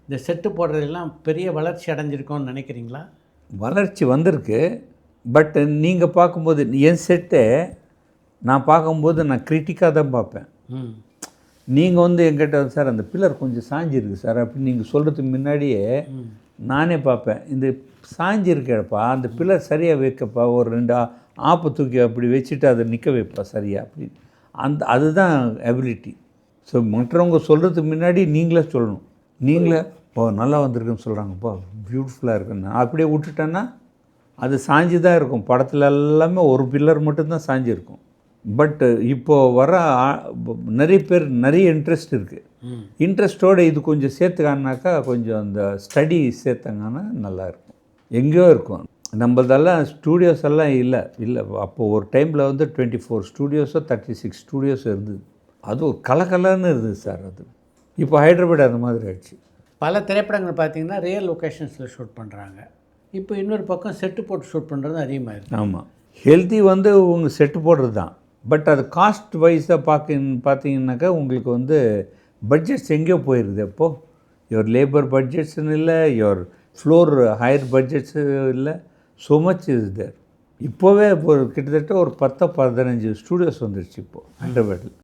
இந்த செட்டு போடுறதெல்லாம் பெரிய வளர்ச்சி அடைஞ்சிருக்கோன்னு நினைக்கிறீங்களா? வளர்ச்சி வந்திருக்கு. பட் நீங்கள் பார்க்கும்போது என் செட்டை நான் பார்க்கும்போது நான் கிரிட்டிக்காக தான் பார்ப்பேன். நீங்கள் வந்து என்கிட்ட சார் அந்த பில்லர் கொஞ்சம் சாஞ்சிருக்கு சார் அப்படின்னு நீங்கள் சொல்கிறதுக்கு முன்னாடியே நானே பார்ப்பேன். இந்த சாஞ்சிருக்கேப்பா, அந்த பில்லர் சரியாக வைக்கப்பா, ஒரு 2 ஆப்பை தூக்கி அப்படி வச்சுட்டு அதை நிற்க வைப்பா சரியா அப்படின்னு. அதுதான் எபிலிட்டி. ஸோ மற்றவங்க சொல்கிறதுக்கு முன்னாடி நீங்களே சொல்லணும். நீங்களே நல்லா வந்திருக்குன்னு சொல்கிறாங்கப்பா, பியூட்டிஃபுல்லாக இருக்குன்னு அப்படியே விட்டுட்டேன்னா அது சாஞ்சி தான் இருக்கும். படத்தில் எல்லாமே ஒரு பில்லர் மட்டும்தான் சாஞ்சிருக்கும். பட் இப்போது வர நிறைய பேர் நிறைய இன்ட்ரெஸ்ட் இருக்குது. இன்ட்ரெஸ்ட்டோடு இது கொஞ்சம் சேர்த்துக்கானாக்கா கொஞ்சம் அந்த ஸ்டடி சேர்த்தாங்கன்னா நல்லாயிருக்கும். எங்கேயோ இருக்கும் நம்மளதெல்லாம் ஸ்டூடியோஸ் எல்லாம் இல்லை. அப்போது ஒரு டைமில் வந்து 24 ஸ்டூடியோஸோ 36 ஸ்டூடியோஸோ இருந்தது. அது ஒரு கலக்கலன்னு இருந்தது சார். அது இப்போ ஹைதராபாத் அந்த மாதிரி ஆயிடுச்சு. பல திரைப்படங்கள் பார்த்திங்கன்னா ரியல் லொக்கேஷன்ஸில் ஷூட் பண்ணுறாங்க. இப்போ இன்னொரு பக்கம் செட்டு போட்டு ஷூட் பண்ணுறது அதிகமாக இருக்குது. ஆமாம், ஹெல்த்தி வந்து உங்கள் செட்டு போடுறது தான். பட் அது காஸ்ட் வைஸாக பார்த்தீங்கன்னாக்கா உங்களுக்கு வந்து பட்ஜெட்ஸ் எங்கேயோ போயிடுது. அப்போது யுவர் லேபர் பட்ஜெட்ஸ்னு இல்லை, யுவர் ஃப்ளோர் ஹையர் பட்ஜெட்ஸு இல்லை, ஸோ மச் இஸ் தேர். இப்போவே இப்போ கிட்டத்தட்ட ஒரு 10-15 ஸ்டூடியோஸ் வந்துடுச்சு இப்போது ஹைதராபாத்தில்.